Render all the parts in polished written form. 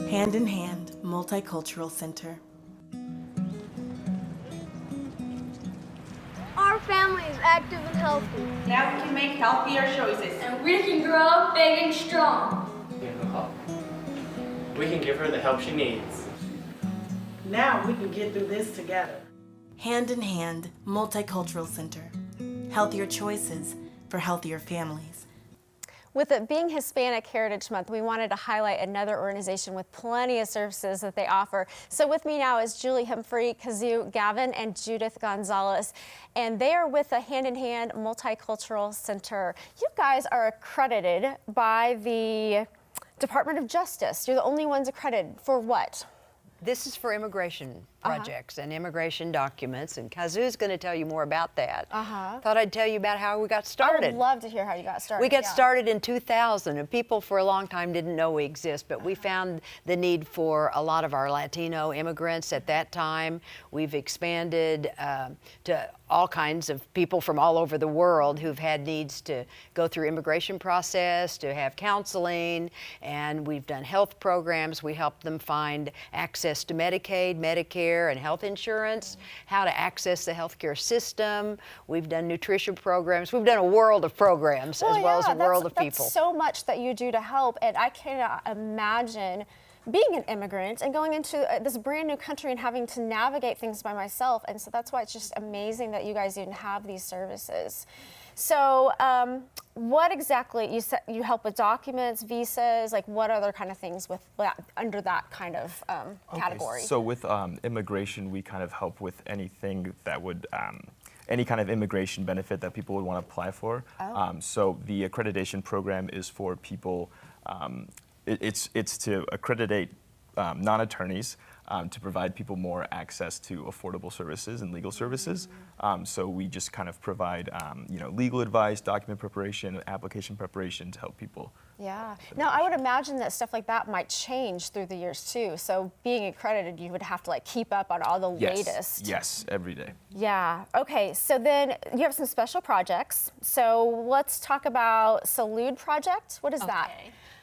Hand in Hand Multicultural Center. Our family is active and healthy. Now we can make healthier choices. And we can grow up big and strong. We can give her the help she needs. Now we can get through this together. Hand in Hand Multicultural Center. Healthier choices for healthier families. With it being Hispanic Heritage Month, we wanted to highlight another organization with plenty of services that they offer. So with me now is Julie Humphrey, Kazoo Gavin, and Judith Gonzalez. And they are with the Hand in Hand Multicultural Center. You guys are accredited by the Department of Justice. You're the only ones accredited for what? This is for immigration projects and immigration documents, and Kazoo's going to tell you more about that. Thought I'd tell you about how we got started. I would love to hear how you got started. We got started in 2000, and people for a long time didn't know we exist, but we found the need for a lot of our Latino immigrants at that time. We've expanded to all kinds of people from all over the world who've had needs to go through immigration process, to have counseling, and we've done health programs. We help them find access to Medicaid, Medicare, and health insurance, how to access the healthcare system. We've done nutrition programs. We've done a world of programs as well as a world of people. That's so much that you do to help, and I cannot imagine being an immigrant and going into this brand new country and having to navigate things by myself. And so that's why it's just amazing that you guys even have these services. So what exactly, you said you help with documents, visas, like what other kind of things with under that kind of category? So with immigration, we kind of help with anything that would, any kind of immigration benefit that people would want to apply for. So the accreditation program is for people, it's to accreditate non-attorneys to provide people more access to affordable services and legal services. So we just kind of provide legal advice, document preparation, application preparation to help people. Yeah. Now, I would imagine that stuff like that might change through the years too. So being accredited, you would have to like keep up on all the latest. Yes, every day. Yeah. Okay. So then you have some special projects. So let's talk about Salud Project. What is that?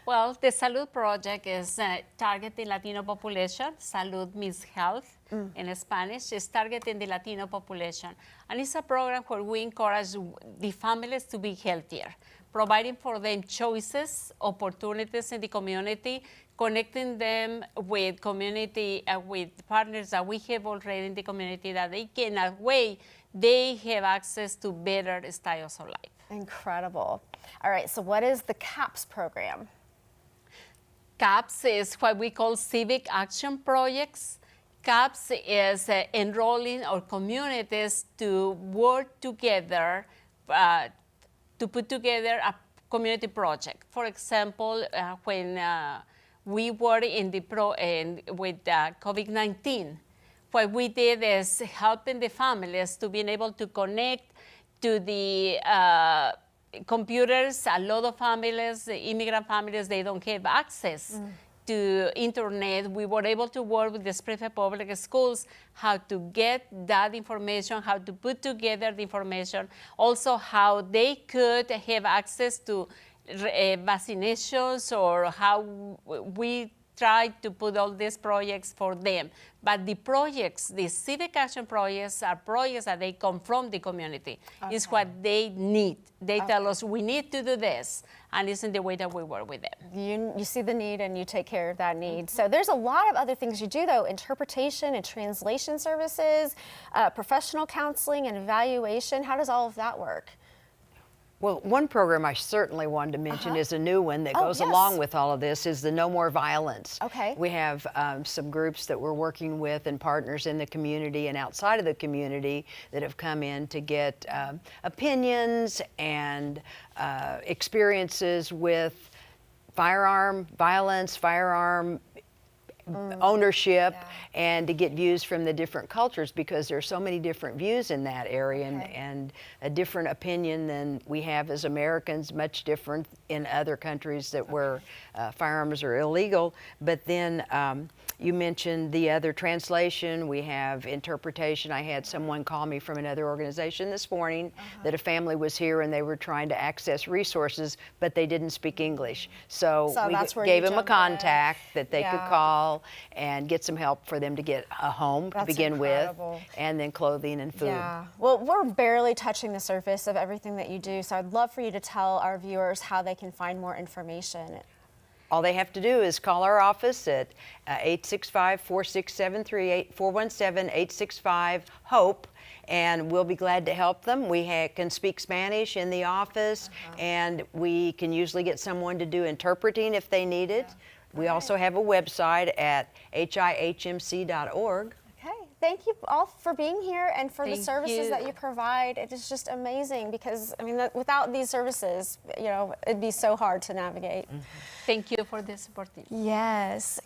Well, the Salud Project is targeting Latino population. Salud means health in Spanish. It's targeting the Latino population. And it's a program where we encourage the families to be healthier, providing for them choices, opportunities in the community, connecting them with community, with partners that we have already in the community that they can, in a way, they have access to better styles of life. Incredible. All right, so what is the CAPS program? CAPS is what we call civic action projects. CAPS is enrolling our communities to work together to put together a community project. For example, when we were in the with COVID-19, what we did is helping the families to be able to connect to the computers. A lot of families, immigrant families, they don't have access to internet. We were able to work with the Springfield Public Schools how to get that information, how to put together the information, also how they could have access to vaccinations, or how we tried to put all these projects for them. But the projects, the civic action projects, are projects that they come from the community. It's what they need. They tell us, we need to do this, and it's in the way that we work with them. You see the need and you take care of that need. So there's a lot of other things you do though, interpretation and translation services, professional counseling and evaluation. How does all of that work? Well, one program I certainly wanted to mention is a new one that goes along with all of this, is the No More Violence. Okay. We have some groups that we're working with and partners in the community and outside of the community that have come in to get opinions and experiences with firearm violence, firearm ownership, and to get views from the different cultures, because there's so many different views in that area, and a different opinion than we have as Americans, much different in other countries that where firearms are illegal. But then You mentioned the other translation. We have interpretation. I had someone call me from another organization this morning that a family was here and they were trying to access resources, but they didn't speak English. So we that's where gave you them a jump in. contact that they could Yeah. call and get some help for them to get a home to That's begin incredible. with, and then clothing and food. Yeah. Well, we're barely touching the surface of everything that you do, so I'd love for you to tell our viewers how they can find more information. All they have to do is call our office at 865-467-3817-865-HOPE, and we'll be glad to help them. We can speak Spanish in the office, and we can usually get someone to do interpreting if they need it. We also have a website at hihmc.org. Okay, thank you all for being here and for the Thank services you. that you provide. It is just amazing because, I mean, without these services, you know, it'd be so hard to navigate. Thank you for this opportunity. Yes.